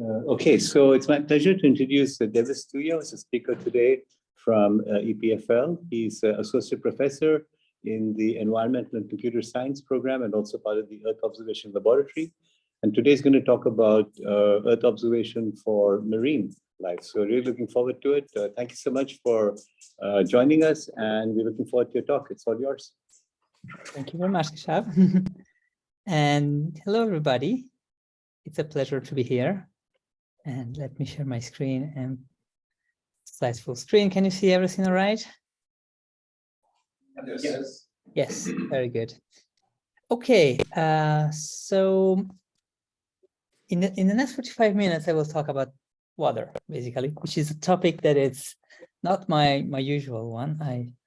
Okay, so it's my pleasure to introduce Davis Tuya as a speaker today from EPFL. He's associate professor in the Environmental and Computer Science program and also part of the Earth Observation Laboratory. And today is going to talk about Earth observation for marine life. So really looking forward to it. Thank you so much for joining us, and we're looking forward to your talk. It's all yours. Thank you very much, Kishab. And hello, everybody. It's a pleasure to be here. And let me share my screen and slides full screen. Can you see everything all right? Yes. Yes, very good. Okay, so in the next 45 minutes, I will talk about water, basically, which is a topic that is not my usual one.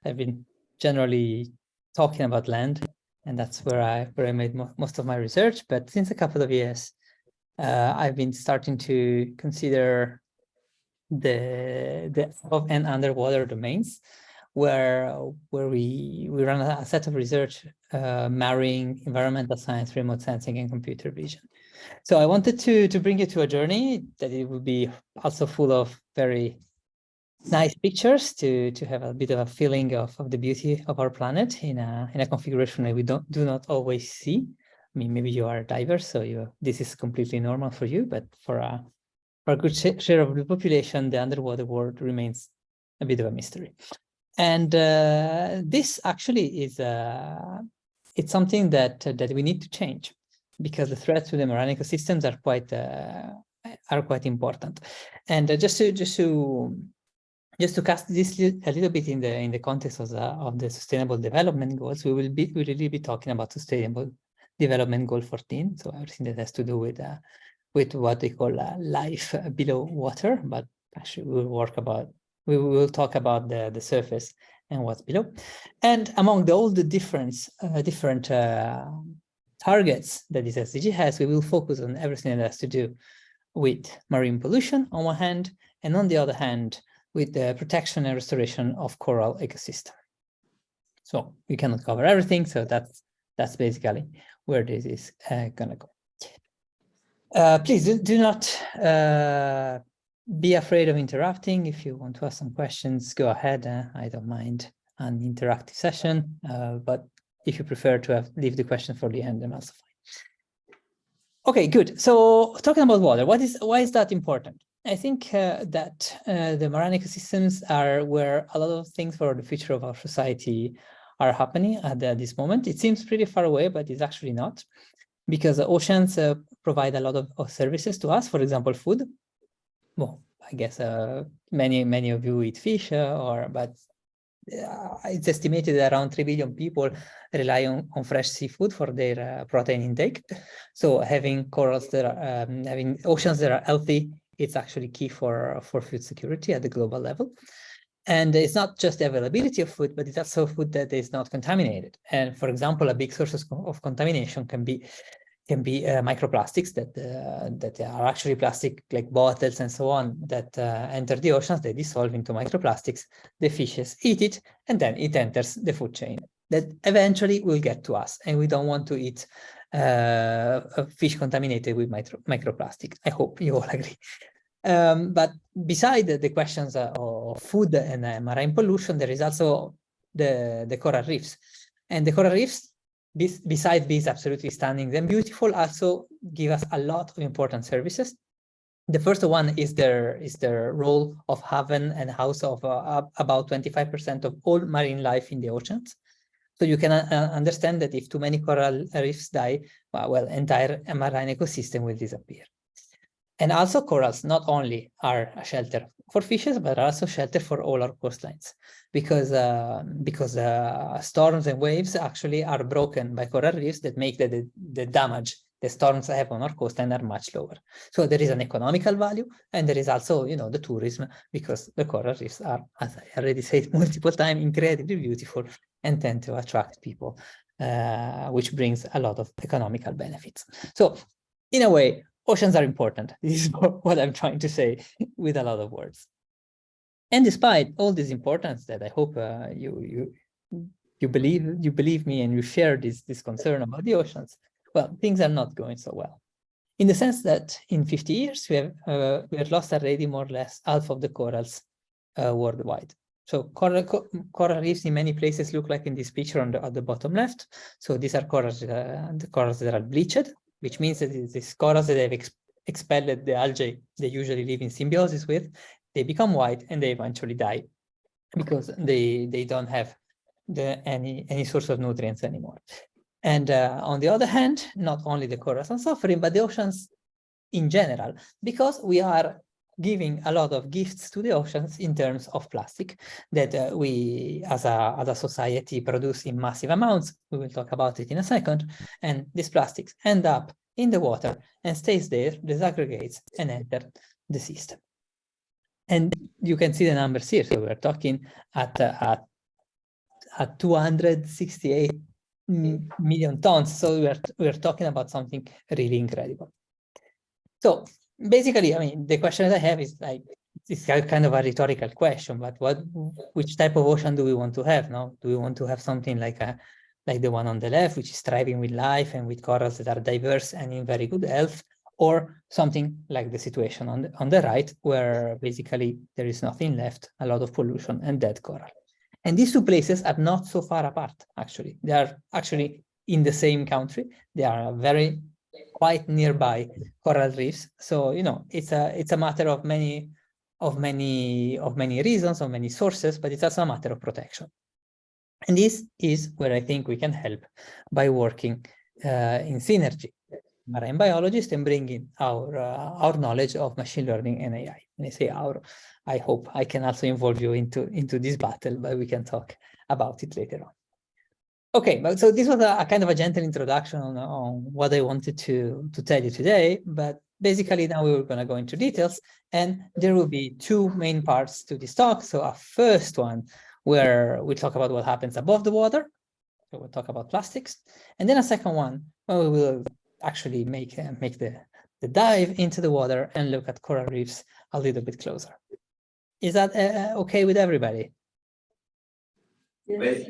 I've been generally talking about land, and that's where I made most of my research. But since a couple of years, I've been starting to consider the above and underwater domains, where we run a set of research marrying environmental science, remote sensing, and computer vision. So I wanted to bring you to a journey that it would be also full of very nice pictures to have a bit of a feeling of the beauty of our planet in a configuration that we do not always see. I mean, maybe you are a diver, so this is completely normal for you, but for a good share of the population, the underwater world remains a bit of a mystery. And this actually is it's something that we need to change, because the threats to the marine ecosystems are quite important. And just to cast this a little bit in the context of the Sustainable Development Goals, we will really be talking about Sustainable Development Goal 14, so everything that has to do with what they call life below water. But actually, we will talk about the surface and what's below. And among all the different targets that this SDG has, we will focus on everything that has to do with marine pollution on one hand, and on the other hand, with the protection and restoration of coral ecosystem. So we cannot cover everything, so that's basically where this is gonna go. Please do not be afraid of interrupting. If you want to ask some questions, go ahead. I don't mind an interactive session, but if you prefer to leave the question for the end, then also fine. Okay, good. So talking about water, why is that important? I think that the marine ecosystems are where a lot of things for the future of our society are happening at this moment. It seems pretty far away, but it's actually not, because the oceans provide a lot of services to us. For example, food. Well, I guess many of you eat fish, but it's estimated that around 3 billion people rely on fresh seafood for their protein intake. So having corals that are, having oceans that are healthy, it's actually key for food security at the global level. And it's not just the availability of food, but it's also food that is not contaminated. And for example, a big source of contamination can be microplastics that are actually plastic, like bottles and so on, that enter the oceans. They dissolve into microplastics. The fishes eat it, and then it enters the food chain that eventually will get to us. And we don't want to eat a fish contaminated with microplastic. I hope you all agree. But beside the questions of food and marine pollution, there is also the coral reefs. And the coral reefs, besides being absolutely stunning and beautiful, also give us a lot of important services. The first one is their role of haven and house of about 25% of all marine life in the oceans. So you can understand that if too many coral reefs die, well, entire marine ecosystem will disappear. And also corals not only are a shelter for fishes, but also shelter for all our coastlines, because storms and waves actually are broken by coral reefs that make the damage the storms have on our coastline are much lower. So there is an economical value, and there is also, the tourism, because the coral reefs are, as I already said multiple times, incredibly beautiful and tend to attract people, which brings a lot of economical benefits. So in a way, oceans are important. This is what I'm trying to say with a lot of words. And despite all this importance that I hope you believe me and you share this concern about the oceans, well, things are not going so well. in the sense that in 50 years, we have lost already more or less half of the corals worldwide. So coral reefs in many places look like in this picture at the bottom left. So these are corals, the corals that are bleached, which means that these corals that have expelled the algae they usually live in symbiosis with, they become white and they eventually die because they don't have any source of nutrients anymore. And on the other hand, not only the corals are suffering, but the oceans in general, because we are giving a lot of gifts to the oceans in terms of plastic that we as a society produce in massive amounts. We will talk about it in a second. And these plastics end up in the water and stays there, disaggregates and enter the system. And you can see the numbers here. So we're talking at 268 million tons. So we're talking about something really incredible. So basically, I mean, the question that I have is like, it's kind of a rhetorical question, but which type of ocean do we want to have now? Do we want to have something like the one on the left, which is thriving with life and with corals that are diverse and in very good health, or something like the situation on the right, where basically there is nothing left, a lot of pollution and dead coral. And these two places are not so far apart, actually. They are actually in the same country. They are very quite nearby coral reefs. So, you know, it's a matter of many reasons, of many sources, but it's also a matter of protection. And this is where I think we can help by working in synergy, marine biologists, and bringing our knowledge of machine learning and AI. And I say our, I hope I can also involve you into this battle, but we can talk about it later on. Okay, but so this was a kind of a gentle introduction on what I wanted to tell you today, but basically now we're going to go into details, and there will be two main parts to this talk. So a first one where we talk about what happens above the water, so we'll talk about plastics, and then a second one where we will actually make the dive into the water and look at coral reefs a little bit closer. Is that okay with everybody? Yes.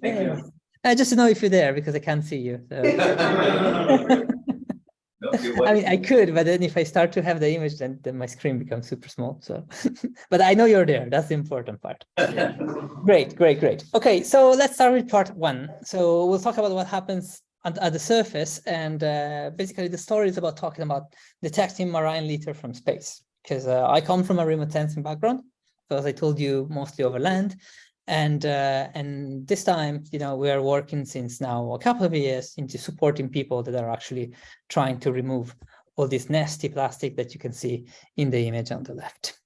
Yeah. Just to know if you're there, because I can't see you. So. I mean, I could, but then if I start to have the image, then my screen becomes super small. So, but I know you're there. That's the important part. Great. Okay, so let's start with part one. So we'll talk about what happens at the surface, and basically the story is about talking about detecting marine litter from space. Because I come from a remote sensing background, so as I told you, mostly over land. And this time, you know, we are working since now a couple of years into supporting people that are actually trying to remove all this nasty plastic that you can see in the image on the left.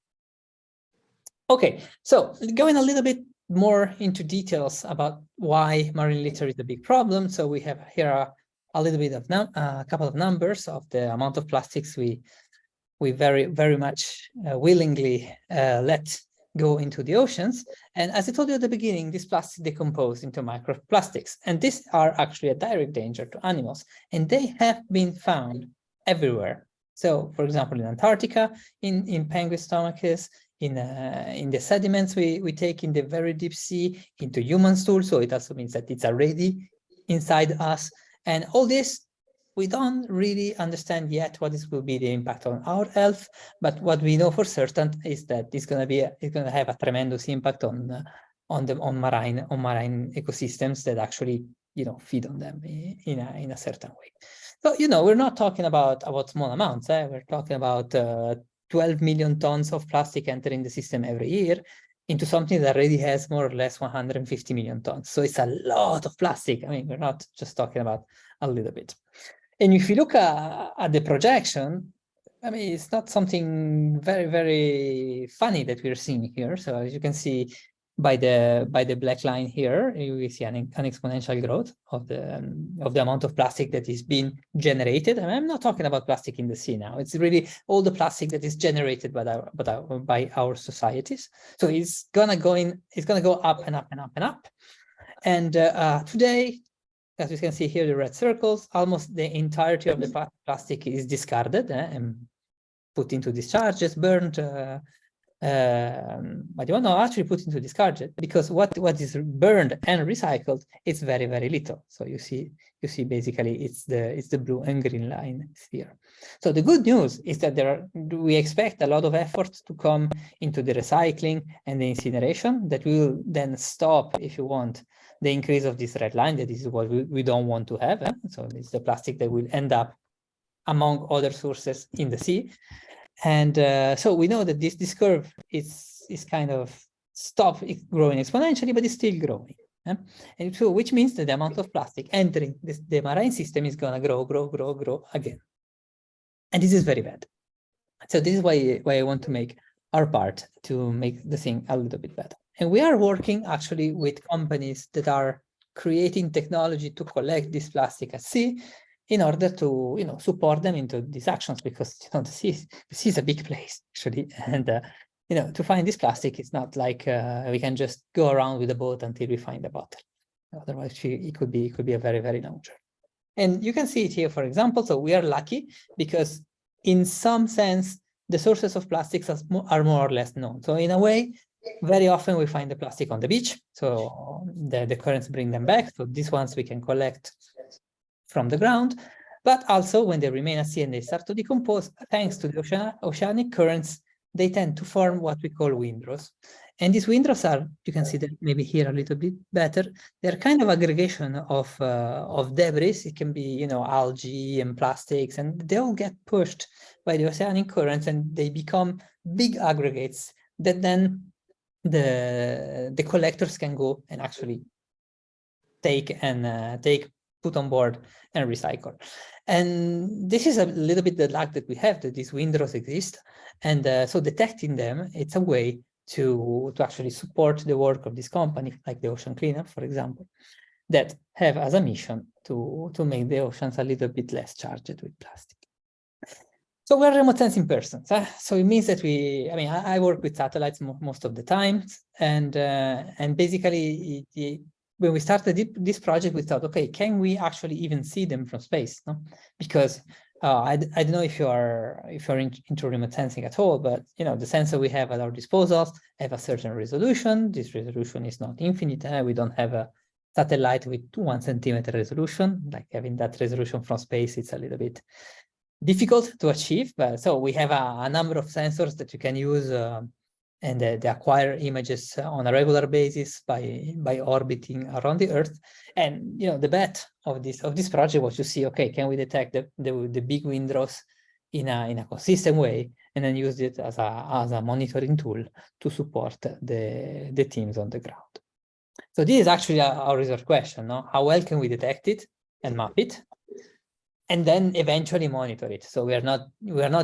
Okay, so going a little bit more into details about why marine litter is a big problem. So we have here a little bit of a couple of numbers of the amount of plastics we very much willingly let go into the oceans. And as I told you at the beginning, these plastics decompose into microplastics, and these are actually a direct danger to animals, and they have been found everywhere. So, for example, in Antarctica, in penguin stomachs, in the sediments we take in the very deep sea, into human stool. So it also means that it's already inside us, and all this, we don't really understand yet what this will be the impact on our health, but what we know for certain is that it's going to have a tremendous impact on marine ecosystems that actually, you know, feed on them in a certain way. So, you know, we're not talking about small amounts. We're talking about 12 million tons of plastic entering the system every year into something that already has more or less 150 million tons. So it's a lot of plastic. I mean, we're not just talking about a little bit. And if you look at the projection, I mean, it's not something very funny that we're seeing here. So as you can see by the black line here, you see an exponential growth of the amount of plastic that is being generated. And I'm not talking about plastic in the sea now. It's really all the plastic that is generated by our societies. So it's gonna go up and up and up and up. And today, as you can see here, the red circles, almost the entirety of the plastic is discarded and put into discharges, burned, but you want to actually put into discard it, because what is burned and recycled is very, very little. So you see basically it's the blue and green line here. So the good news is that we expect a lot of effort to come into the recycling and the incineration that will then stop, if you want, the increase of this red line. That is what we don't want to have. So it's the plastic that will end up among other sources in the sea. And so we know that this curve is kind of stopped growing exponentially, but it's still growing. And so, which means that the amount of plastic entering the marine system is going to grow again. And this is very bad. So this is why I want to make our part to make the thing a little bit better. And we are working actually with companies that are creating technology to collect this plastic at sea, in order to support them into these actions, because the sea is a big place actually, and to find this plastic, it's not like we can just go around with a boat until we find a bottle. Otherwise, it could be a very, very long journey. And you can see it here, for example. So we are lucky because, in some sense, the sources of plastics are more or less known. So in a way, very often we find the plastic on the beach. So the currents bring them back. So these ones we can collect from the ground, but also when they remain at sea and they start to decompose, thanks to the oceanic currents, they tend to form what we call windrows. And these windrows are, you can see that maybe here a little bit better, they're kind of aggregation of debris. It can be, algae and plastics, and they all get pushed by the oceanic currents, and they become big aggregates that then the collectors can go and actually put on board and recycle. And this is a little bit the luck that we have, that these windrows exist. And so detecting them, it's a way to actually support the work of this company, like the Ocean Cleanup, for example, that have as a mission to make the oceans a little bit less charged with plastic. So we're remote sensing persons. So it means that I work with satellites most of the time. And basically, when we started this project, we thought, okay, can we actually even see them from space? No? Because I don't know if you're into remote sensing at all, but the sensor we have at our disposal have a certain resolution. This resolution is not infinite. We don't have a satellite with 1 centimeter resolution. Like having that resolution from space, it's a little bit difficult to achieve. But so we have a number of sensors that you can use. And they acquire images on a regular basis by orbiting around the Earth. And the bet of this project was to see, okay, can we detect the big windrows in a consistent way, and then use it as a monitoring tool to support the teams on the ground. So this is actually our research question, no? How well can we detect it and map it, and then eventually monitor it? So we are not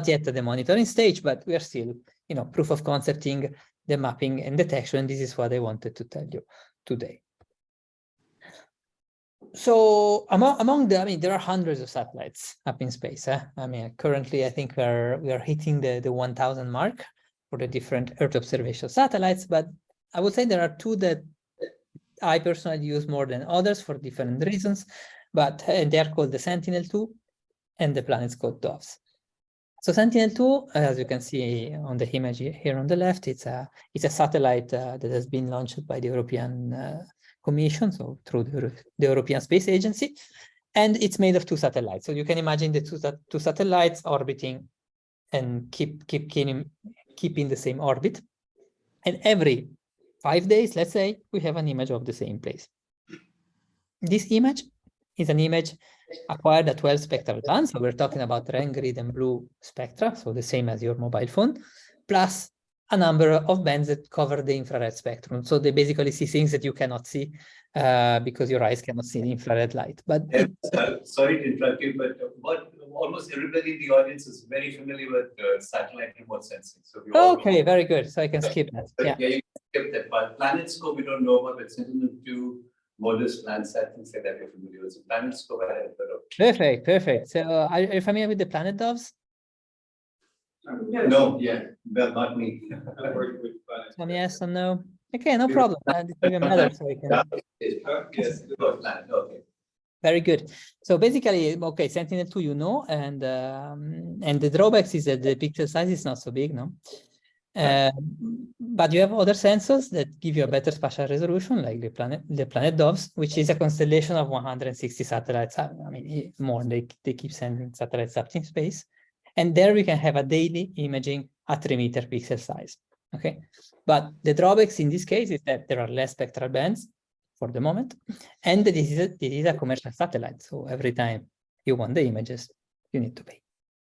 yet at the monitoring stage, but we are still proof of concepting the mapping and detection. This is what I wanted to tell you today. So among there are hundreds of satellites up in space. Currently, I think we are hitting the 1,000 mark for the different Earth observation satellites. But I would say there are two that I personally use more than others for different reasons. But they are called the Sentinel-2 and the PlanetScope Doves. So Sentinel-2, as you can see on the image here on the left, it's a satellite that has been launched by the European Commission, so through the European Space Agency, and it's made of 2 satellites. So you can imagine the two satellites orbiting and keeping the same orbit. And every 5 days, let's say, we have an image of the same place. This image is an image acquired at 12 spectral bands. So we're talking about red, green, and blue spectra, so the same as your mobile phone, plus a number of bands that cover the infrared spectrum. So they basically see things that you cannot see because your eyes cannot see the infrared light. But sorry to interrupt you, but almost everybody in the audience is very familiar with satellite remote sensing. So okay, very good. So I can skip that. Yeah, you can skip that part. PlanetScope we don't know about, but Sentinel-2, modest Landsat, things like that you're familiar with. So PlanetScope I have heard of. Perfect. So are you familiar with the Planet Doves? No, not me. Some yes, some no. Okay, no problem. It doesn't matter. So we can. Yes, okay. Very good. So basically, okay, Sentinel-2, and the drawbacks is that the pixel size is not so big, no? But you have other sensors that give you a better spatial resolution, like the planet Doves, which is a constellation of 160 satellites. I mean, more, they keep sending satellites up in space. And there we can have a daily imaging at 3-meter pixel size. Okay, but the drawbacks in this case is that there are less spectral bands for the moment, and this is a commercial satellite. So every time you want the images, you need to pay.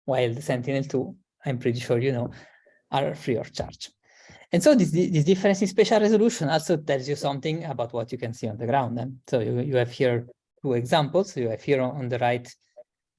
While the Sentinel-2, I'm pretty sure you know, are free of charge. And so this difference in spatial resolution also tells you something about what you can see on the ground. And so you have here 2 examples. You have here on the right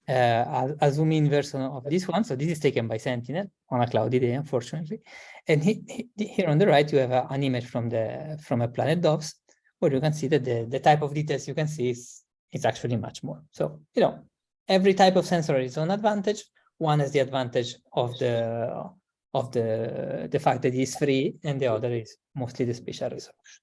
a zoom-in version of this one. So this is taken by Sentinel on a cloudy day, unfortunately. And here on the right, you have an image from a planet Doves, where you can see that the type of details you can see is actually much more. So, you know, every type of sensor has its own advantage. One has the advantage of the fact that it's free, and the other is mostly the spatial resolution.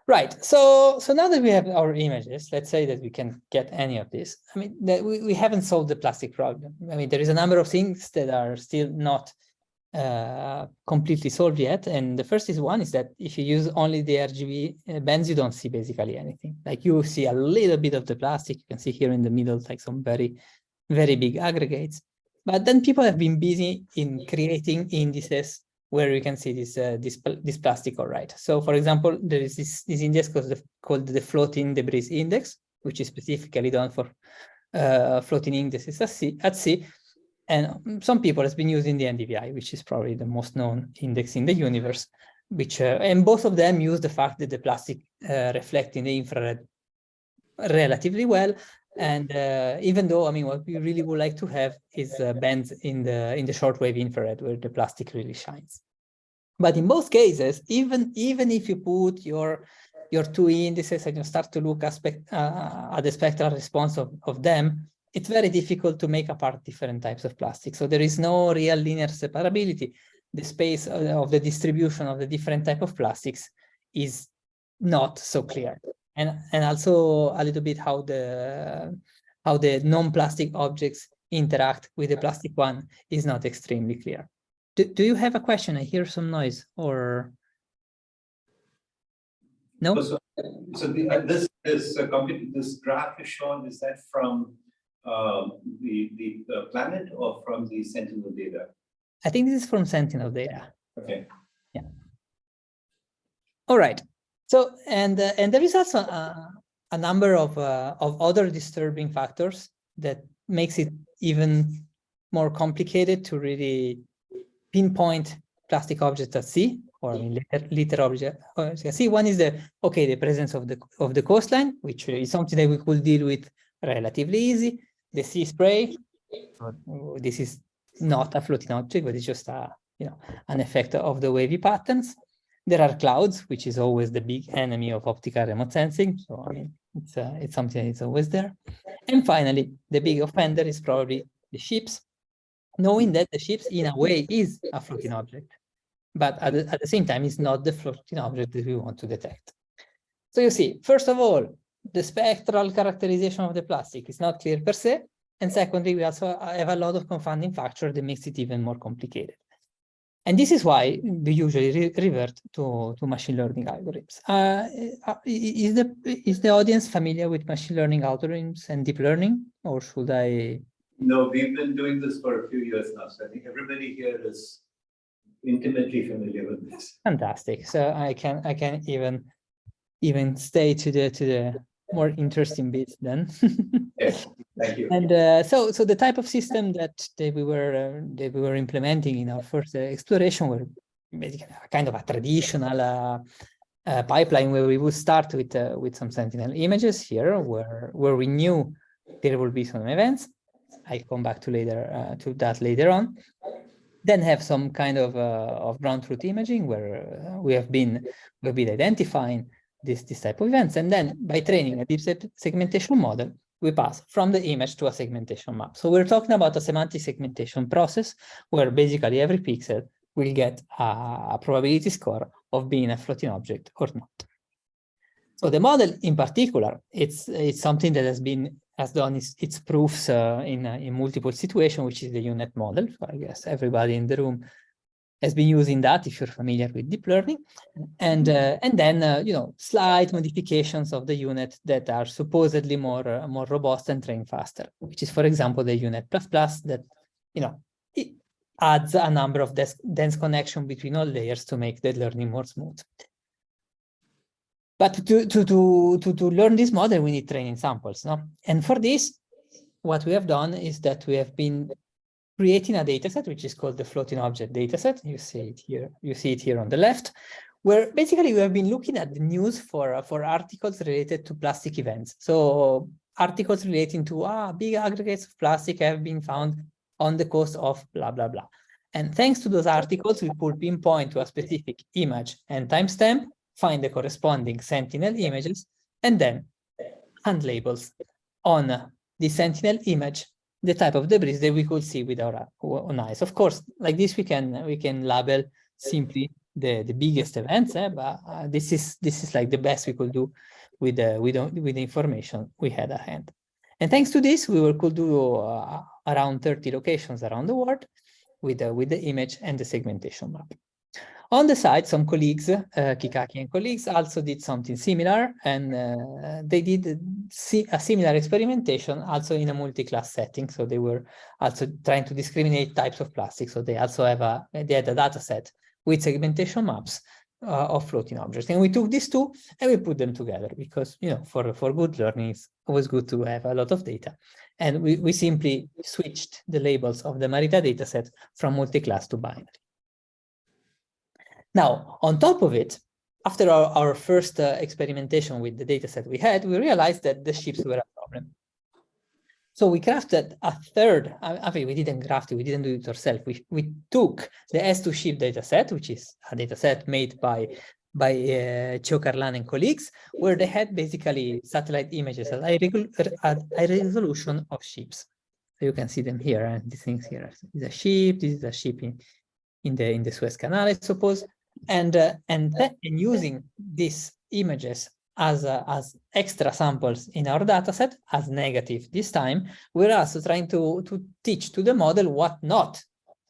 Right, so now that we have our images, let's say that we can get any of this. I mean, that we haven't solved the plastic problem. I mean, there is a number of things that are still not completely solved yet. And the first one is that if you use only the RGB bands, you don't see basically anything. Like you see a little bit of the plastic. You can see here in the middle, like some very, very big aggregates. But then people have been busy in creating indices where you can see this plastic, all right. So for example, there is this index called the floating debris index, which is specifically done for floating indexes at sea. And some people have been using the NDVI, which is probably the most known index in the universe, which and both of them use the fact that the plastic reflects in the infrared relatively well. And even though, I mean, what we really would like to have is bands in the shortwave infrared where the plastic really shines. But in both cases, even if you put your 2 indices and you start to look at the spectral response of them, it's very difficult to make apart different types of plastic. So there is no real linear separability. The space of the distribution of the different type of plastics is not so clear. And also a little bit how the non-plastic objects interact with the plastic one is not extremely clear. Do you have a question? I hear some noise, or no? So this graph is shown. Is that from the planet or from the Sentinel data? I think this is from Sentinel data. Okay. Yeah. All right. So and there is also a number of other disturbing factors that makes it even more complicated to really pinpoint plastic objects at sea, or I mean litter objects at sea. One is the presence of the coastline, which is something that we could deal with relatively easy. The sea spray, this is not a floating object, but it's just an effect of the wavy patterns. There are clouds, which is always the big enemy of optical remote sensing. So I mean, it's something that's always there. And finally, the big offender is probably the ships, knowing that the ships in a way is a floating object, but at the same time, it's not the floating object that we want to detect. So you see, first of all, the spectral characterization of the plastic is not clear per se. And secondly, we also have a lot of confounding factors that makes it even more complicated. And this is why we usually revert to machine learning algorithms. Is the audience familiar with machine learning algorithms and deep learning, or should I? No, we've been doing this for a few years now, so I think everybody here is intimately familiar with this. Fantastic. So I can even stay to the more interesting bits then. Yes, thank you. And so the type of system that we were implementing in our first exploration were basically kind of a traditional pipeline where we would start with some Sentinel images here, where we knew there will be some events. I come back to that later on. Then have some kind of ground truth imaging where we have been identifying this type of events, and then by training a deep segmentation model, we pass from the image to a segmentation map. So we're talking about a semantic segmentation process where basically every pixel will get a probability score of being a floating object or not. So the model in particular, it's something that has done its proofs in multiple situations, which is the UNet model. So I guess everybody in the room has been using that, if you're familiar with deep learning, and then you know, slight modifications of the unit that are supposedly more robust and train faster, which is, for example, the unit plus that, you know, it adds a number of dense connection between all layers to make the learning more smooth. But to learn this model, we need training samples, no? And for this, what we have done is that we have been creating a dataset, which is called the floating object dataset. You see it here. You see it here on the left, where basically we have been looking at the news for articles related to plastic events. So articles relating to big aggregates of plastic have been found on the coast of blah blah blah. And thanks to those articles, we could pinpoint to a specific image and timestamp, find the corresponding Sentinel images, and then hand labels on the Sentinel image the type of debris that we could see with our own eyes. Of course, like this, we can label simply the biggest events, but this is like the best we could do with the information we had at hand. And thanks to this, we could do around 30 locations around the world with the image and the segmentation map. On the side, some colleagues, Kikaki and colleagues, also did something similar, and they did a similar experimentation also in a multi-class setting. So they were also trying to discriminate types of plastic. So they also had a data set with segmentation maps of floating objects. And we took these two and we put them together because, you know, for good learning, it's always good to have a lot of data. And we simply switched the labels of the Marita dataset from multi-class to binary. Now, on top of it, after our first experimentation with the dataset we had, we realized that the ships were a problem. So we crafted a third, I mean, we didn't craft it, we didn't do it ourselves. We took the S2 ship dataset, which is a dataset made by Chokarlan and colleagues, where they had basically satellite images at high resolution of ships. So you can see them here, and these things here. This is a ship, this is a ship in the Suez Canal, I suppose. And using these images as extra samples in our dataset, as negative this time, we're also trying to teach to the model what not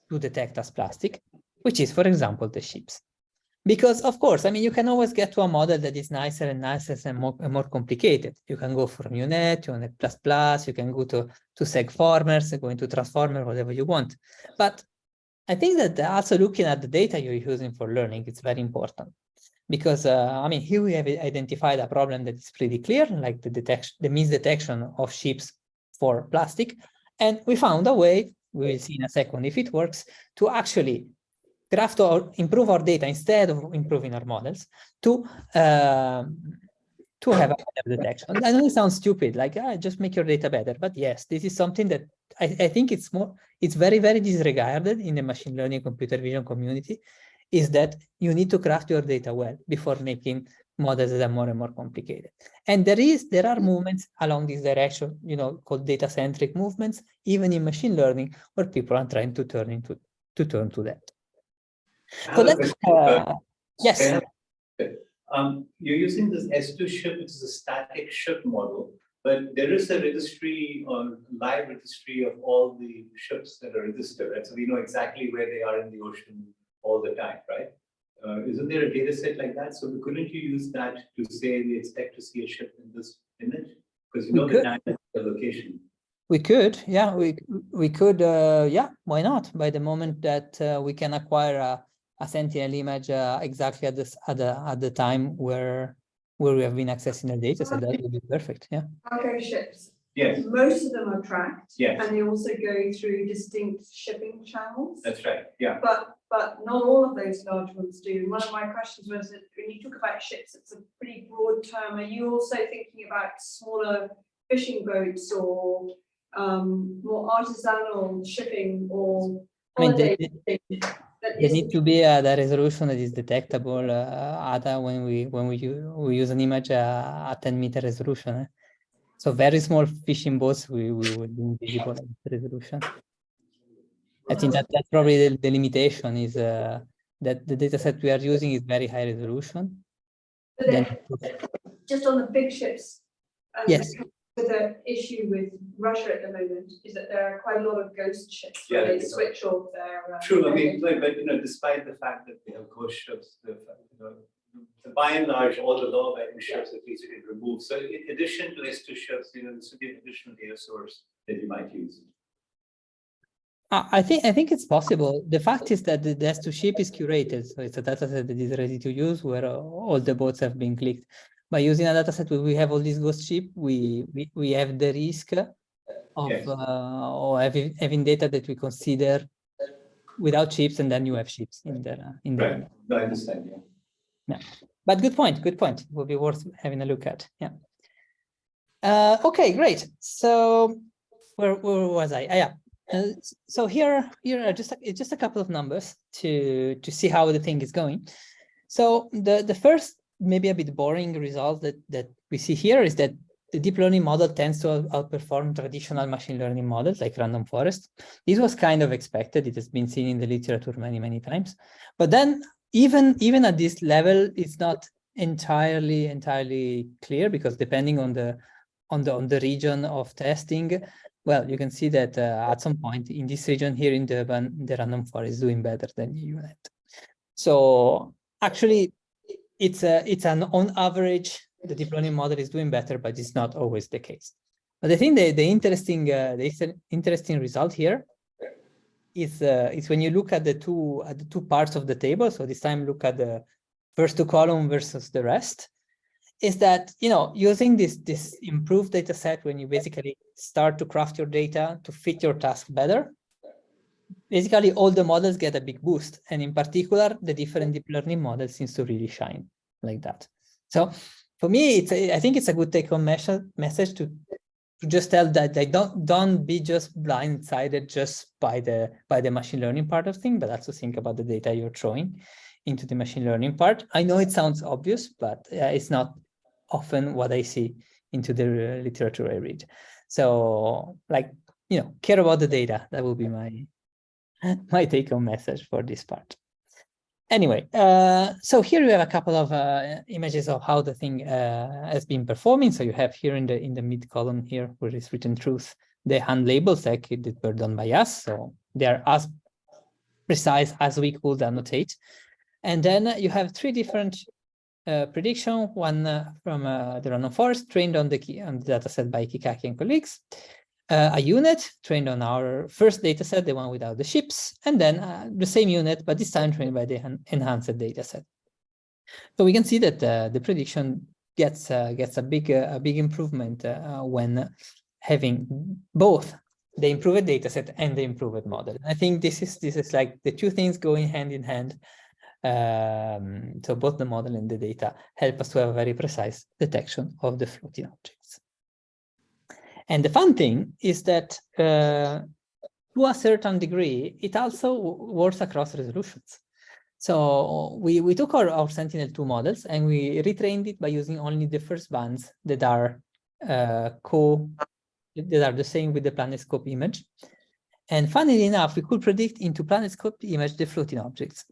to detect as plastic, which is, for example, the ships. Because, of course, I mean, you can always get to a model that is nicer and nicer and more complicated. You can go from UNet to UNet++, you can go to segformers, go into transformer, whatever you want. But I think that also looking at the data you're using for learning is very important, because I mean, here we have identified a problem that is pretty clear, like the misdetection of ships for plastic, and we found a way, we will see in a second if it works, to actually craft or improve our data instead of improving our models to have a better detection. I know it sounds stupid, like just make your data better, but yes, this is something that I think it's very, very disregarded in the machine learning computer vision community, is that you need to craft your data well before making models that are more and more complicated. And there are movements along this direction, you know, called data-centric movements, even in machine learning, where people are trying to turn to that. So that's, yes. You're using this S2 ship, which is a static ship model, but there is a registry or live registry of all the ships that are registered, right? So we know exactly where they are in the ocean all the time, right? Isn't there a data set like that? So couldn't you use that to say we expect to see a ship in this image? Because you know the time and the location. We could, yeah, we could, yeah, why not? By the moment that we can acquire a Sentinel image exactly at the time where we have been accessing the data, so that would be perfect. Yeah. Cargo ships. Yes. Most of them are tracked. Yes. And they also go through distinct shipping channels. That's right. Yeah. But not all of those large ones do. One of my questions was that when you talk about ships, it's a pretty broad term. Are you also thinking about smaller fishing boats or more artisanal shipping or holiday shipping? There need to be the resolution that is detectable when we use an image at 10-meter resolution. So very small fishing boats we would be invisible at this resolution. I think that's probably the limitation is that the data set we are using is very high resolution. But then just on the big ships. Yes. But the issue with Russia at the moment is that there are quite a lot of ghost ships where Yeah, they switch off their. True, I mean, but despite the fact that they have ghost ships, by and large, all the law-abiding ships at least you can remove. So in addition to these two ships, this would be an additional data source that you might use. I think it's possible. The fact is that the S2 ship is curated, so it's a dataset that is ready to use where all the boats have been clicked. By using a dataset where we have all these ghost ship, we have the risk of Yes. or having data that we consider without ships, and then you have ships in the Right. No, I understand. Yeah. But good point. Good point. Will be worth having a look at. Yeah. Okay, great. So where was I? Yeah. So here are just a couple of numbers to see how the thing is going. So the first, maybe a bit boring result that we see here is that the deep learning model tends to outperform traditional machine learning models like random forest. This was kind of expected. It has been seen in the literature many times. But then even at this level, it's not entirely clear, because depending on the region of testing, well, you can see that at some point in this region here in Durban, the random forest is doing better than UNet. So actually, it's an on average, the deep learning model is doing better, but it's not always the case. But I think the interesting result here is when you look at the two parts of the table. So this time look at the first two columns versus the rest. Is that, using this improved data set, when you basically start to craft your data to fit your task better, basically all the models get a big boost. And in particular, the different deep learning models seems to really shine like that. So for me, I think it's a good take-home message to just tell that they don't be just blindsided just by the machine learning part of things, but also think about the data you're throwing into the machine learning part. I know it sounds obvious, but it's not often what I see into the literature I read. So, care about the data. That will be my take-home message for this part. Anyway, so here we have a couple of images of how the thing has been performing. So you have here in the mid column here, where is written truth, the hand labels that were done by us. So they are as precise as we could annotate. And then you have three different prediction, one from the random forest trained on the dataset by Kikaki and colleagues, a unit trained on our first dataset, the one without the ships, and then the same unit, but this time trained by the enhanced dataset. So we can see that the prediction gets a big improvement when having both the improved dataset and the improved model. I think this is like the two things going hand in hand. So both the model and the data help us to have a very precise detection of the floating objects. And the fun thing is that to a certain degree, it also works across resolutions. So we took our Sentinel-2 models and we retrained it by using only the first bands that are the same with the PlanetScope image. And funnily enough, we could predict into PlanetScope image the floating objects.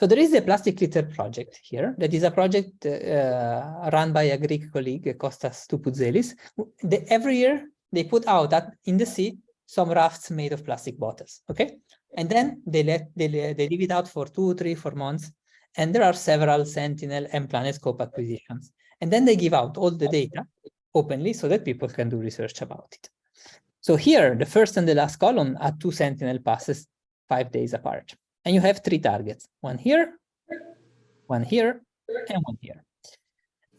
So there is a plastic litter project here. That is a project run by a Greek colleague, Kostas Toupouzelis. Every year they put out in the sea some rafts made of plastic bottles. Okay, and then they leave it out for 2, 3, 4 months, and there are several Sentinel and PlanetScope acquisitions, and then they give out all the data openly so that people can do research about it. So here, the first and the last column are 2 Sentinel passes 5 days apart. And you have 3 targets, one here, and one here.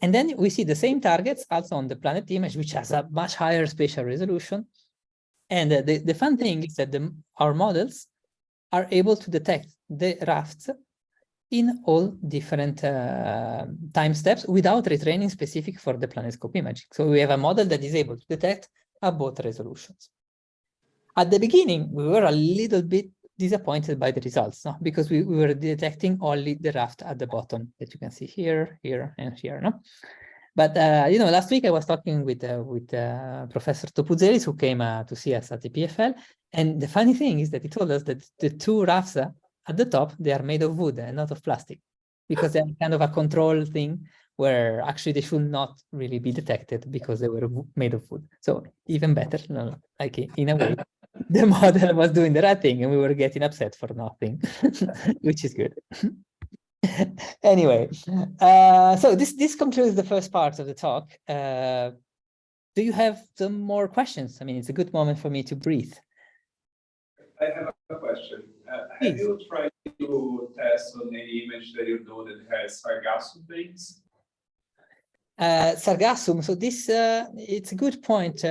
And then we see the same targets also on the planet image, which has a much higher spatial resolution. And the fun thing is that our models are able to detect the rafts in all different time steps without retraining specific for the PlanetScope imaging. So we have a model that is able to detect at both resolutions. At the beginning, we were a little bit disappointed by the results, no? Because we were detecting only the raft at the bottom that you can see here, here, and here, no? But last week I was talking with Professor Toupouzelis, who came to see us at the EPFL, and the funny thing is that he told us that the 2 rafts at the top, they are made of wood and not of plastic, because they're kind of a control thing where actually they should not really be detected because they were made of wood. So even better, no, like in a way, the model was doing the right thing and we were getting upset for nothing, which is good. Anyway, so this concludes the first part of the talk. Do you have some more questions? I mean, it's a good moment for me to breathe. I have a question. Have Please. you tried to test on any image that you know that has sargassum veins? Sargassum, so this, it's a good point.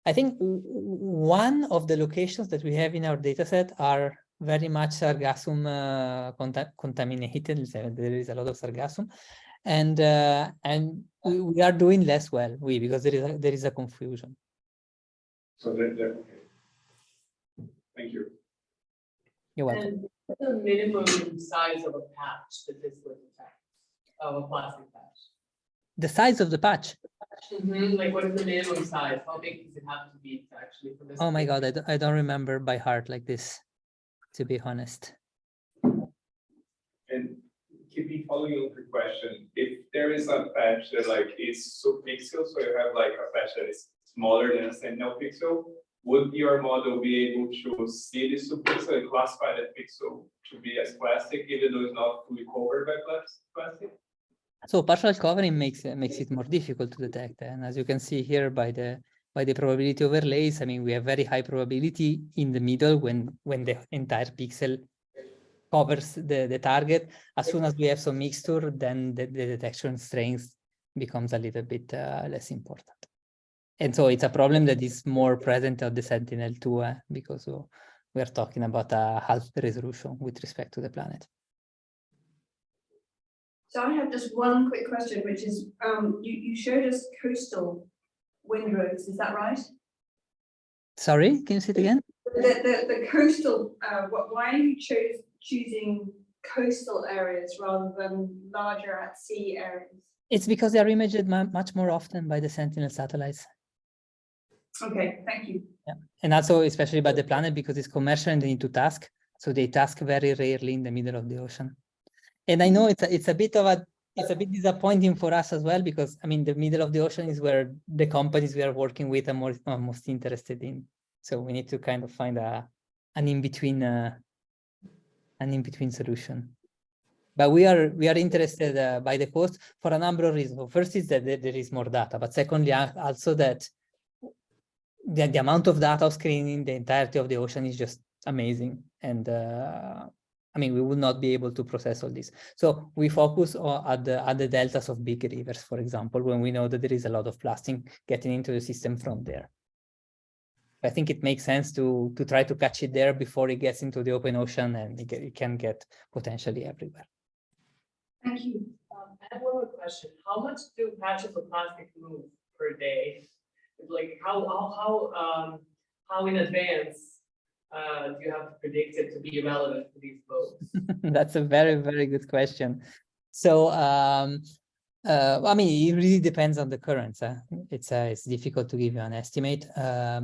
I think one of the locations that we have in our data set are very much sargassum contaminated. There is a lot of sargassum, and we are doing less well, because there is a confusion. So they're okay. Thank you. You're welcome. And what's the minimum size of a patch that this would detect, of a plastic patch? The size of the patch. Like, what is the minimum size? How big does it have to be to actually for this? Oh my God, I don't remember by heart like this, to be honest. And keep me following up the question. If there is a patch that like is subpixel, so you have like a patch that is smaller than a sentinel pixel, would your model be able to see the subpixel and classify that pixel to be as plastic, even though it's not fully covered by plastic? So partial covering makes it more difficult to detect, and as you can see here by the probability overlays, I mean, we have very high probability in the middle when the entire pixel covers the target. As soon as we have some mixture, then the detection strength becomes a little bit less important. And so it's a problem that is more present on the Sentinel-2 because we are talking about a half the resolution with respect to the planet. So I have just one quick question, which is, you showed us coastal windrows, is that right? Sorry, can you say it again? The coastal, why are you choosing coastal areas rather than larger at sea areas? It's because they are imaged much more often by the Sentinel satellites. Okay, thank you. Yeah, and also especially by the planet because it's commercial and they need to task, so they task very rarely in the middle of the ocean. And I know it's a bit disappointing for us as well because I mean the middle of the ocean is where the companies we are working with are most interested in. So we need to kind of find an in-between solution. But we are interested by the coast for a number of reasons. First is that there is more data, but secondly also that the amount of data screening the entirety of the ocean is just amazing. And I mean, we would not be able to process all this. So we focus at the deltas of big rivers, for example, when we know that there is a lot of plastic getting into the system from there. I think it makes sense to try to catch it there before it gets into the open ocean and it can get potentially everywhere. Thank you. I have one more question. How much do patches of plastic move per day? Like how in advance do you have to predict it to be relevant to these boats? That's a very, very good question. So, I mean, it really depends on the currents. It's difficult to give you an estimate.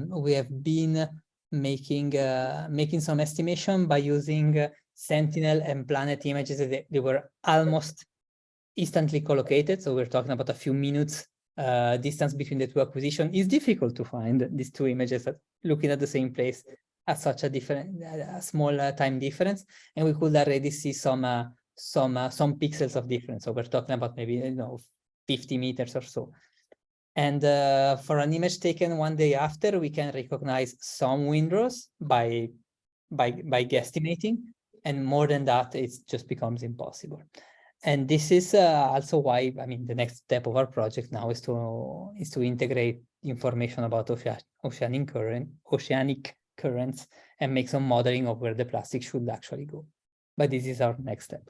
We have been making some estimation by using Sentinel and Planet images. They were almost instantly collocated. So we're talking about a few minutes distance between the two acquisitions. It's difficult to find these two images looking at the same place at such a small time difference, and we could already see some pixels of difference. So we're talking about maybe 50 meters or so. And for an image taken one day after, we can recognize some windrows by guesstimating, and more than that, it just becomes impossible. And this is also why, I mean, the next step of our project now is to integrate information about oceanic currents and make some modeling of where the plastic should actually go. But this is our next step.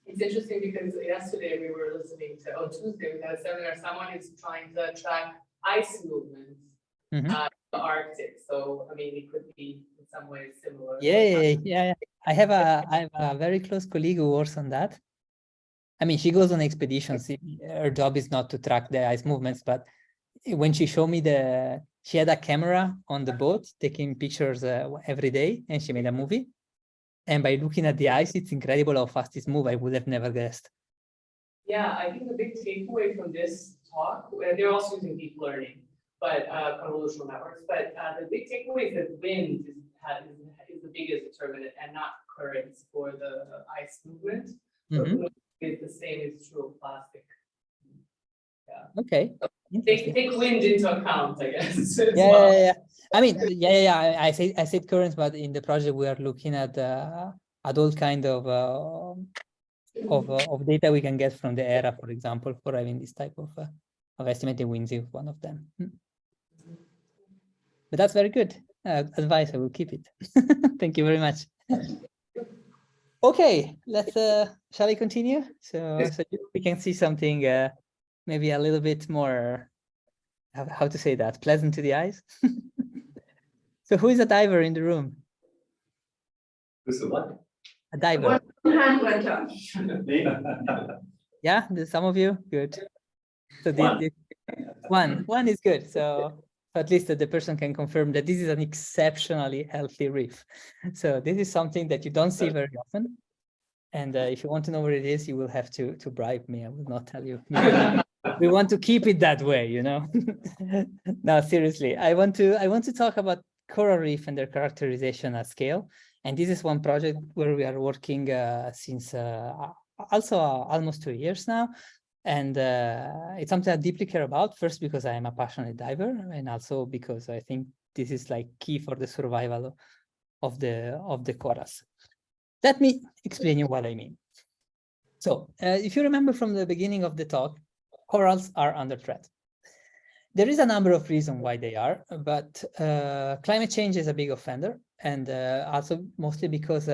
It's interesting because yesterday we were listening to, Tuesday we had a seminar, someone is trying to track ice movements in the Arctic. So, I mean, it could be in some ways similar. Yeah. I have a very close colleague who works on that. I mean, she goes on expeditions. Her job is not to track the ice movements, but when she showed me she had a camera on the boat taking pictures every day, and she made a movie. And by looking at the ice, it's incredible how fast it's moved. I would have never guessed. Yeah, I think the big takeaway from this talk, they're also using deep learning, but convolutional networks. But the big takeaway is that wind is the biggest determinant and not currents for the ice movement. So it's the same is true of plastic. Yeah. Okay. Take wind into account, I guess. Yeah. I mean, I said currents, but in the project we are looking at all kind of data we can get from the ERA, for example, for having this type of estimating winds is one of them. But that's very good advice. I will keep it. Thank you very much. Okay, let's shall I continue? So we can see something maybe a little bit more, how to say that, pleasant to the eyes. So who is a diver in the room? Who's the what? A diver. One hand went up. Yeah, there's some of you. Good. So one is good. So at least the person can confirm that this is an exceptionally healthy reef. So this is something that you don't see very often. And if you want to know where it is, you will have to bribe me. I will not tell you. We want to keep it that way, you know. No, seriously, I want to talk about coral reef and their characterization at scale. And this is one project where we are working since also almost 2 years now. And it's something I deeply care about, first because I am a passionate diver, and also because I think this is like key for the survival of the corals. Let me explain you what I mean. So if you remember from the beginning of the talk, corals are under threat. There is a number of reasons why they are, but climate change is a big offender, and also mostly because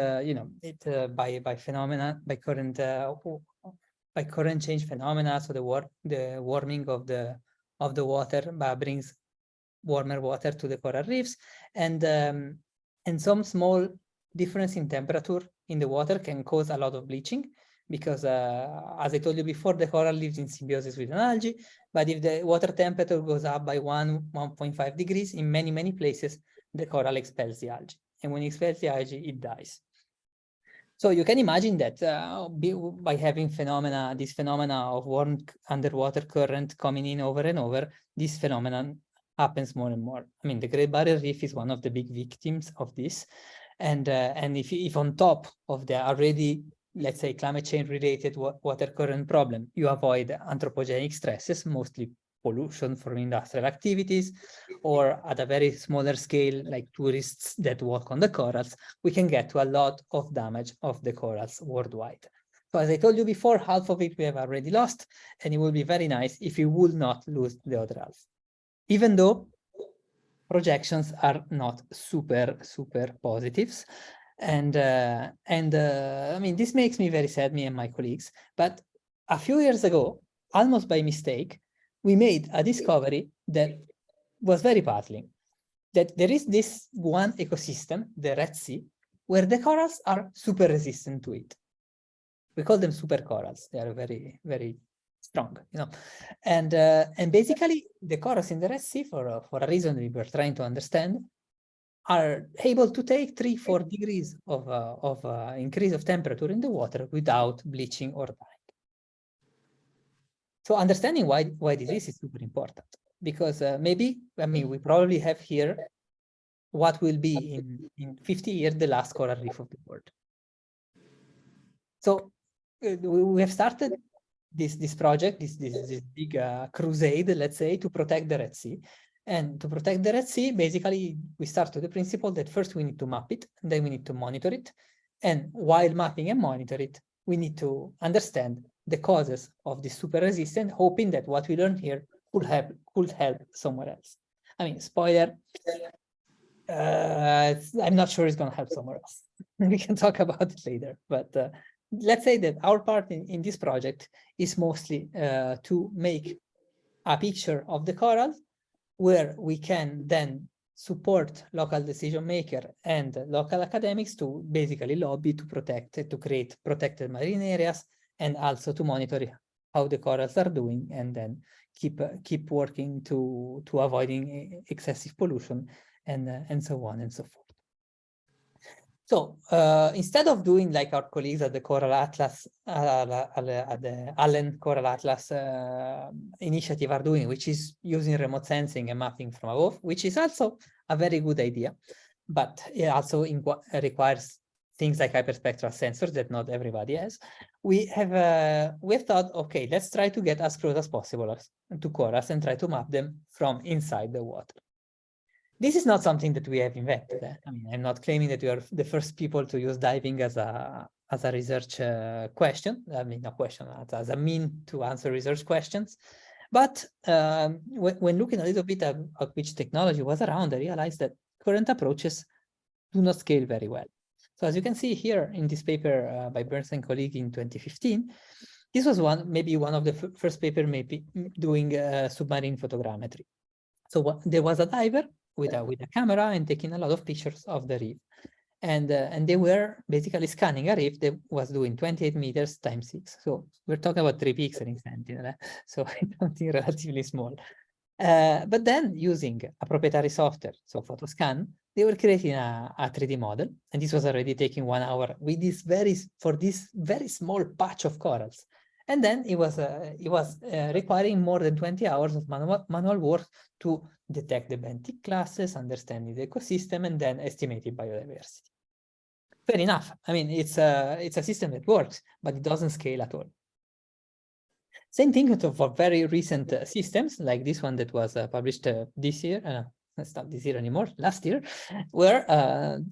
by current change phenomena. So the warming of the water brings warmer water to the coral reefs, and some small difference in temperature in the water can cause a lot of bleaching, because as I told you before, the coral lives in symbiosis with an algae. But if the water temperature goes up by 1.5 degrees, in many places, the coral expels the algae. And when it expels the algae, it dies. So you can imagine that by having this phenomena of warm underwater current coming in over and over, this phenomenon happens more and more. I mean, the Great Barrier Reef is one of the big victims of this. And if on top of the already, let's say, climate change related water current problem, you avoid anthropogenic stresses, mostly pollution from industrial activities, or at a very smaller scale, like tourists that walk on the corals, we can get to a lot of damage of the corals worldwide. So as I told you before, half of it we have already lost, and it will be very nice if we would not lose the other half. Even though projections are not super positives. And I mean, this makes me very sad, me and my colleagues. But a few years ago, almost by mistake, we made a discovery that was very puzzling. That there is this one ecosystem, the Red Sea, where the corals are super resistant to it. We call them super corals. They are very, very strong, you know. And basically, the corals in the Red Sea, for a reason we were trying to understand, are able to take 3-4 degrees of increase of temperature in the water without bleaching or dying. So understanding why this is super important, because maybe, I mean, we probably have here what will be in 50 years the last coral reef of the world. So we have started this project, this big crusade, let's say, to protect the Red Sea. And to protect the Red Sea, basically, we start with the principle that first we need to map it, then we need to monitor it. And while mapping and monitor it, we need to understand the causes of this super resistance, hoping that what we learn here could help somewhere else. I mean, spoiler, I'm not sure it's going to help somewhere else. We can talk about it later, but let's say that our part in this project is mostly to make a picture of the coral where we can then support local decision maker and local academics to basically lobby to create protected marine areas, and also to monitor how the corals are doing, and then keep working to avoiding excessive pollution and so on and so forth. So instead of doing like our colleagues at the Coral Atlas, at the Allen Coral Atlas initiative are doing, which is using remote sensing and mapping from above, which is also a very good idea, but it also requires things like hyperspectral sensors that not everybody has. We have thought, okay, let's try to get as close as possible to corals and try to map them from inside the water. This is not something that we have invented. I mean, I'm not claiming that we are the first people to use diving as a research question. I mean, not question, as a mean to answer research questions. But when looking a little bit at which technology was around, I realized that current approaches do not scale very well. So as you can see here in this paper by Burns and colleague in 2015, this was maybe one of the first paper maybe doing submarine photogrammetry. So there was a diver with a camera and taking a lot of pictures of the reef. And they were basically scanning a reef that was doing 28 meters times 6. So we're talking about 3 pixels in Sentinel, so something relatively small. But then using a proprietary software, so PhotoScan, they were creating a 3D model, and this was already taking 1 hour with this very small patch of corals. And then it was requiring more than 20 hours of manual work to detect the benthic classes, understanding the ecosystem, and then estimating biodiversity. Fair enough. I mean, it's a system that works, but it doesn't scale at all. Same thing for very recent systems, like this one that was published this year. It's not this year anymore, last year, where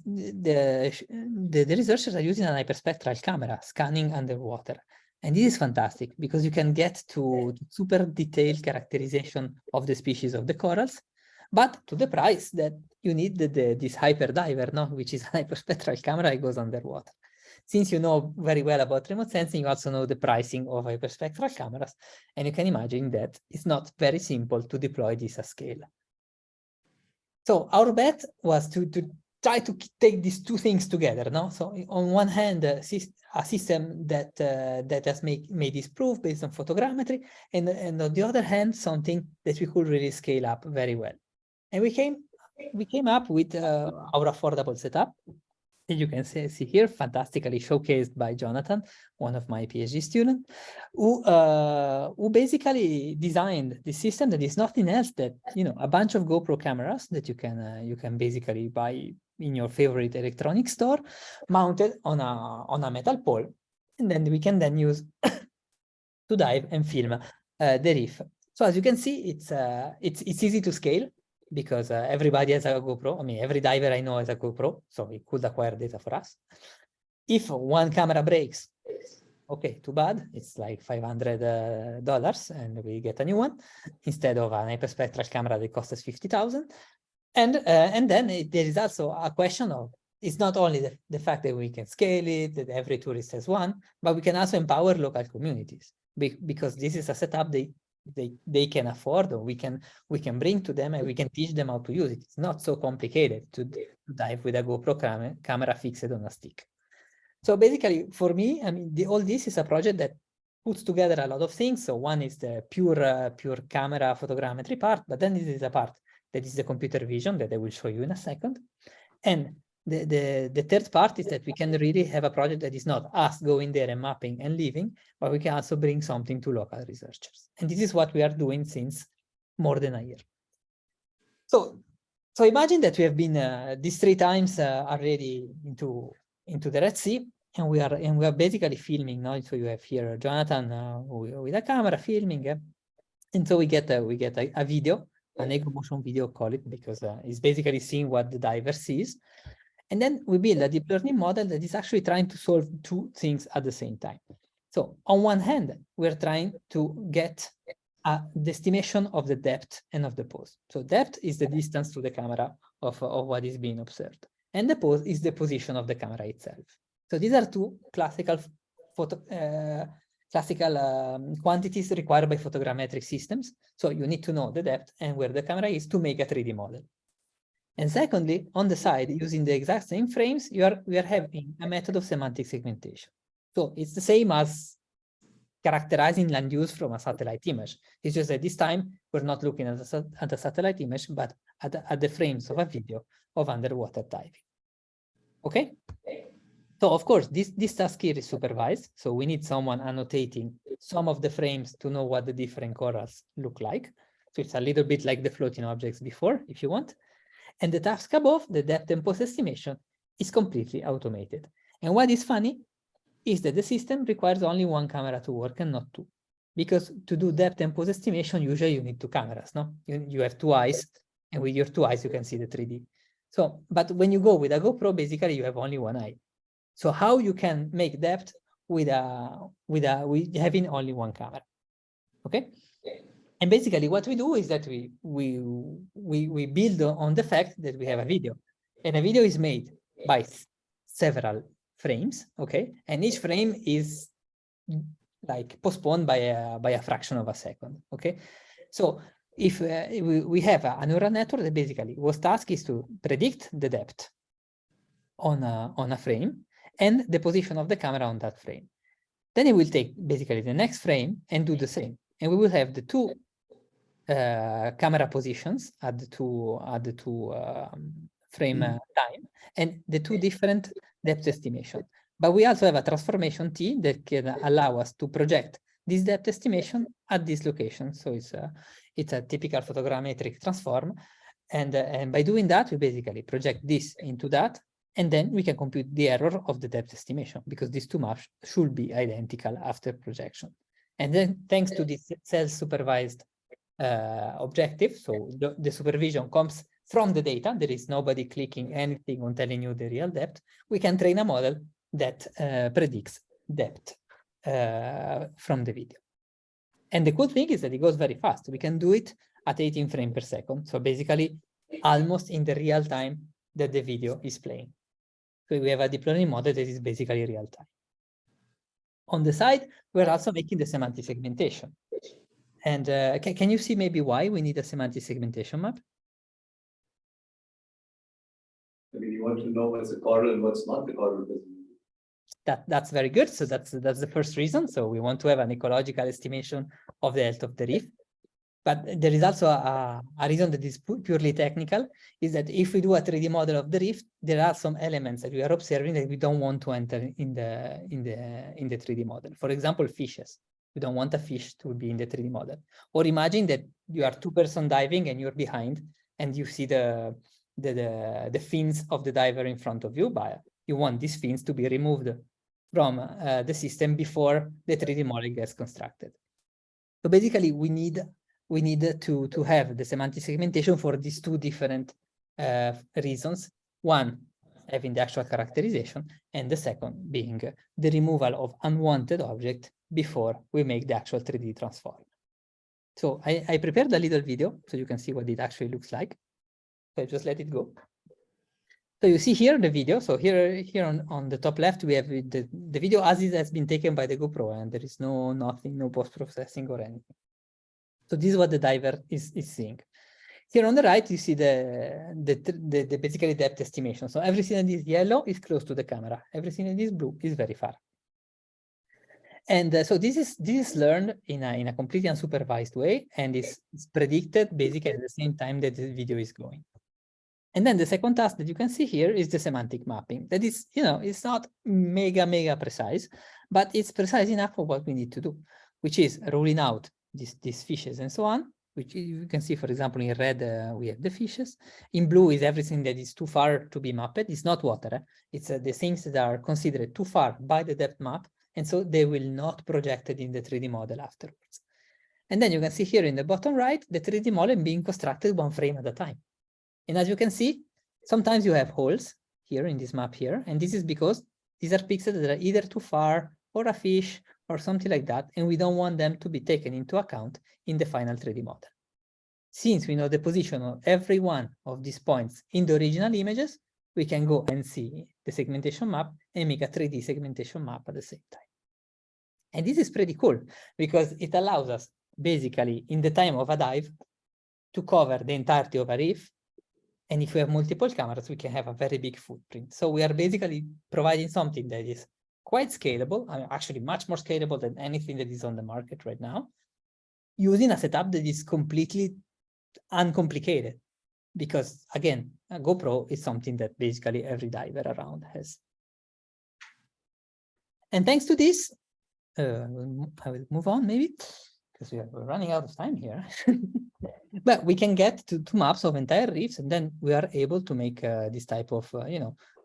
the researchers are using an hyperspectral camera scanning underwater. And this is fantastic because you can get to super detailed characterization of the species of the corals, but to the price that you need this hyperdiver, no? Which is a hyperspectral camera that goes underwater. Since you know very well about remote sensing, you also know the pricing of hyperspectral cameras, and you can imagine that it's not very simple to deploy this at scale. So our bet was to try to take these two things together, no? So on one hand, a system that has made this proof based on photogrammetry, and on the other hand, something that we could really scale up very well. And we came up with our affordable setup. As you can see here, fantastically showcased by Jonathan, one of my PhD students, who basically designed the system that is nothing else that, you know, a bunch of GoPro cameras that you can basically buy in your favorite electronic store, mounted on a metal pole, and then we can then use to dive and film the reef. So as you can see, it's easy to scale, because everybody has a GoPro. I mean, every diver I know has a GoPro, so it could acquire data for us. If one camera breaks, okay, too bad. It's like $500 and we get a new one instead of an hyperspectral camera that costs us $50,000. And then there is also a question of, it's not only the fact that we can scale it, that every tourist has one, but we can also empower local communities, because this is a setup they can afford, or we can bring to them, and we can teach them how to use it. It's not so complicated to dive with a GoPro camera fixed on a stick. So basically, for me, I mean, all this is a project that puts together a lot of things. So one is the pure camera photogrammetry part, but then this is a part that is the computer vision that I will show you in a second. And the third part is that we can really have a project that is not us going there and mapping and leaving, but we can also bring something to local researchers. And this is what we are doing since more than a year. So imagine that we have been these 3 times already into the Red Sea, and we are basically filming now. So you have here Jonathan with a camera filming, and so we get a video, an ego motion video, call it, because it's basically seeing what the diver sees. And then we build a deep learning model that is actually trying to solve 2 things at the same time. So on one hand, we're trying to get the estimation of the depth and of the pose. So depth is the distance to the camera of what is being observed. And the pose is the position of the camera itself. So these are 2 classical quantities required by photogrammetric systems. So you need to know the depth and where the camera is to make a 3D model. And secondly, on the side, using the exact same frames, we are having a method of semantic segmentation. So it's the same as characterizing land use from a satellite image. It's just that this time we're not looking at a satellite image, but at the frames of a video of underwater diving. Okay. So of course, this task here is supervised. So we need someone annotating some of the frames to know what the different corals look like. So it's a little bit like the floating objects before, if you want. And the task above, the depth and pose estimation, is completely automated. And what is funny is that the system requires only one camera to work and not two. Because to do depth and pose estimation, usually you need two cameras, no? You have two eyes, and with your two eyes, you can see the 3D. So, but when you go with a GoPro, basically you have only one eye. So how you can make depth with having only one camera, okay? And basically what we do is that we build on the fact that we have a video, and a video is made by several frames, okay? And each frame is like postponed by a fraction of a second, okay? So if we have a neural network that basically was task is to predict the depth on a frame and the position of the camera on that frame. Then it will take basically the next frame and do the same. And we will have the two camera positions at the two frame time and the two different depth estimation. But we also have a transformation T that can allow us to project this depth estimation at this location. So it's a typical photogrammetric transform. And by doing that, we basically project this into that. And then we can compute the error of the depth estimation because these two maps should be identical after projection. And then thanks to this self-supervised objective, so the supervision comes from the data, there is nobody clicking anything on telling you the real depth, we can train a model that predicts depth from the video. And the cool thing is that it goes very fast. We can do it at 18 frames per second. So basically almost in the real time that the video is playing. So we have a deep learning model that is basically real time. On the side, we're also making the semantic segmentation. And can you see maybe why we need a semantic segmentation map? I mean, you want to know what's a coral and what's not the coral. That's very good. So that's the first reason. So we want to have an ecological estimation of the health of the reef. But there is also a reason that is purely technical, is that if we do a 3D model of the reef, there are some elements that we are observing that we don't want to enter in the 3D model. For example, fishes. We don't want a fish to be in the 3D model. Or imagine that you are two-person diving and you're behind, and you see the fins of the diver in front of you, but you want these fins to be removed from the system before the 3D model gets constructed. So basically, we need to have the semantic segmentation for these two different reasons. One, having the actual characterization, and the second being the removal of unwanted object before we make the actual 3D transform. So I prepared a little video so you can see what it actually looks like. So I just let it go. So you see here the video. So here on the top left, we have the video as it has been taken by the GoPro, and there is nothing, no post-processing or anything. So this is what the diver is seeing. Here on the right, you see the basically depth estimation. So everything that is yellow is close to the camera. Everything that is blue is very far. And so this is learned in a completely unsupervised way, and is predicted basically at the same time that the video is going. And then the second task that you can see here is the semantic mapping. That is, it's not mega precise, but it's precise enough for what we need to do, which is ruling out these fishes and so on, which you can see, for example, in red, we have the fishes. In blue is everything that is too far to be mapped. It's not water. It's the things that are considered too far by the depth map, and so they will not projected in the 3D model afterwards. And then you can see here in the bottom right, the 3D model being constructed one frame at a time. And as you can see, sometimes you have holes here in this map here, and this is because these are pixels that are either too far or a fish or something like that, and we don't want them to be taken into account in the final 3D model. Since we know the position of every one of these points in the original images, we can go and see the segmentation map and make a 3D segmentation map at the same time. And this is pretty cool because it allows us basically in the time of a dive to cover the entirety of a reef. And if we have multiple cameras, we can have a very big footprint. So we are basically providing something that is quite scalable, actually much more scalable than anything that is on the market right now, using a setup that is completely uncomplicated. because again, a GoPro is something that basically every diver around has. And thanks to this, I will move on maybe, because we're running out of time here. But we can get to maps of entire reefs, and then we are able to make this type of,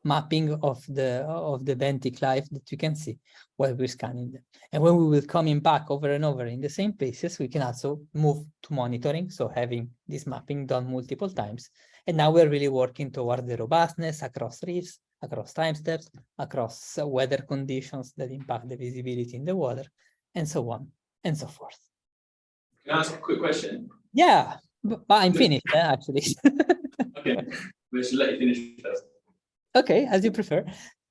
mapping of the benthic life that you can see while we're scanning them. And when we will coming back over and over in the same places, we can also move to monitoring, so having this mapping done multiple times. And now we're really working towards the robustness across reefs, across time steps, across weather conditions that impact the visibility in the water, and so on and so forth. Can I ask a quick question? Yeah, but I'm finished, actually. Okay, we should let you finish first. Okay, as you prefer.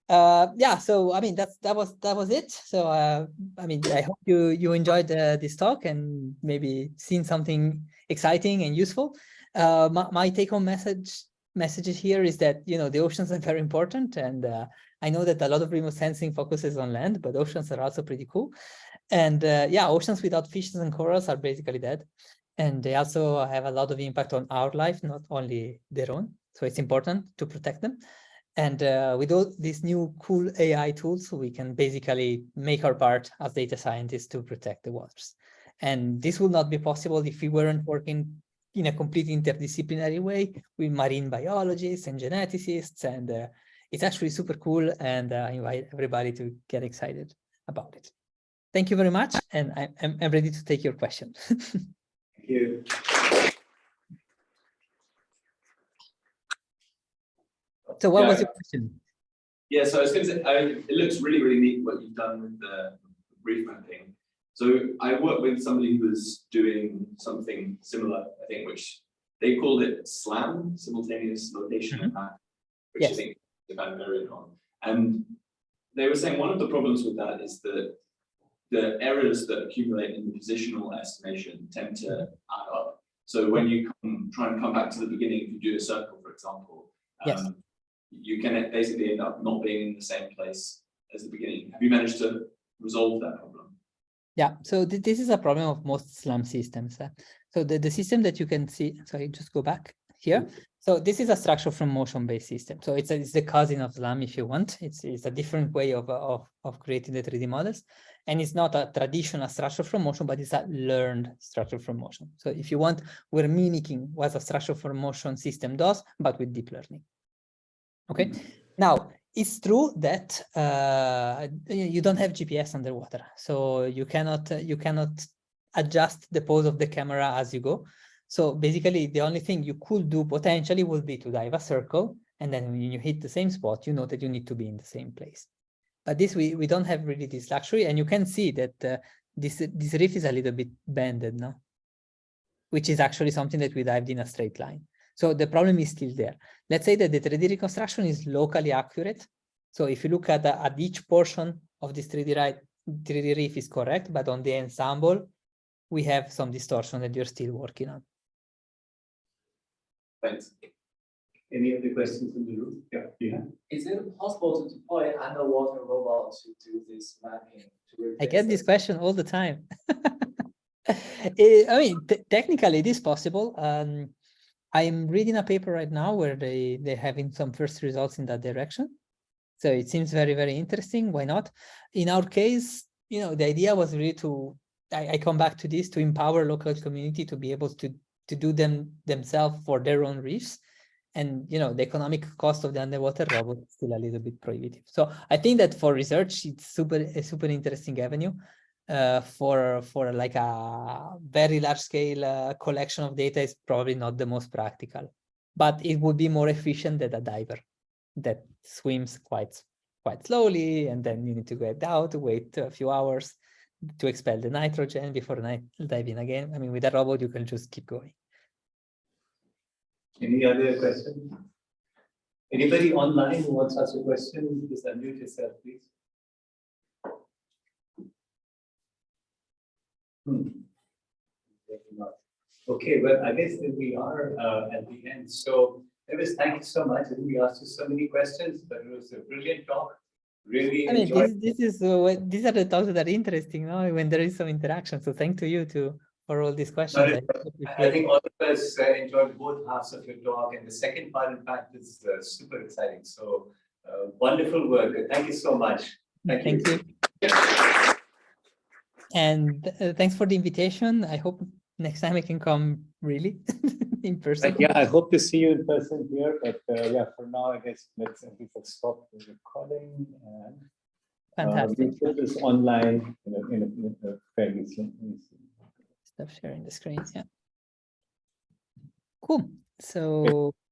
Yeah, so I mean that was it. So I mean, I hope you enjoyed this talk and maybe seen something exciting and useful. My take-home messages here is that the oceans are very important, and I know that a lot of remote sensing focuses on land, but oceans are also pretty cool. And yeah, oceans without fishes and corals are basically dead, and they also have a lot of impact on our life, not only their own. So it's important to protect them. And with all these new cool AI tools, we can basically make our part as data scientists to protect the waters. And this would not be possible if we weren't working in a completely interdisciplinary way with marine biologists and geneticists. And it's actually super cool. And I invite everybody to get excited about it. Thank you very much. And I'm ready to take your question. Thank you. So what was your question? Yeah, so I was going to say, it looks really, really neat what you've done with the reef mapping. So I worked with somebody who was doing something similar, I think, which they called it SLAM, simultaneous location map, which Yes. I think is kind of very on. And they were saying one of the problems with that is that the errors that accumulate in the positional estimation tend to add up. So when you try and come back to the beginning, if you do a circle, for example, Yes. you can basically end up not being in the same place as the beginning. Have you managed to resolve that problem? Yeah, so this is a problem of most SLAM systems. So the system that you can see, sorry, just go back here. So this is a structure from motion-based system. So it's the cousin of SLAM, if you want. It's a different way of creating the 3D models. And it's not a traditional structure from motion, but it's a learned structure from motion. So if you want, we're mimicking what a structure from motion system does, but with deep learning. Okay, now it's true that you don't have GPS underwater, so you cannot adjust the pose of the camera as you go. So basically, the only thing you could do potentially would be to dive a circle, and then when you hit the same spot, you know that you need to be in the same place. But this we don't have really this luxury, and you can see that this reef is a little bit bended now, which is actually something that we dived in a straight line. So the problem is still there. Let's say that the 3D reconstruction is locally accurate. So if you look at each portion of this 3D reef is correct, but on the ensemble, we have some distortion that you're still working on. Thanks. Any other questions in the room? Yeah. Is it possible to deploy an underwater robot to do this mapping? I get this question all the time. I mean, technically it is possible. I'm reading a paper right now where they're having some first results in that direction. So it seems very, very interesting. Why not? In our case, the idea was really I come back to this, to empower local community to be able to do themselves for their own reefs. And, the economic cost of the underwater robot is still a little bit prohibitive. So I think that for research, it's a super interesting avenue. For like a very large scale collection of data is probably not the most practical, but it would be more efficient than a diver that swims quite slowly, and then you need to get out, wait a few hours to expel the nitrogen before diving again. I mean, with a robot, you can just keep going. Any other questions? Anybody online who wants to ask a question, just unmute yourself, please. Okay, well, I guess that we are at the end. So, Davis, thank you so much. We asked you so many questions, but it was a brilliant talk. Really enjoyed. These are the talks that are interesting, when there is some interaction. So thanks to you for all these questions. Sorry, I appreciate think all of us enjoyed both halves of your talk, and the second part, in fact, is super exciting. So wonderful work. Thank you so much. Thank you. And thanks for the invitation. I hope next time I can come really in person. Yeah, I hope to see you in person here. But yeah, for now, I guess let's stop the recording and Fantastic. we'll put this online in a fairly soon. Stop sharing the screen. Yeah. Cool. So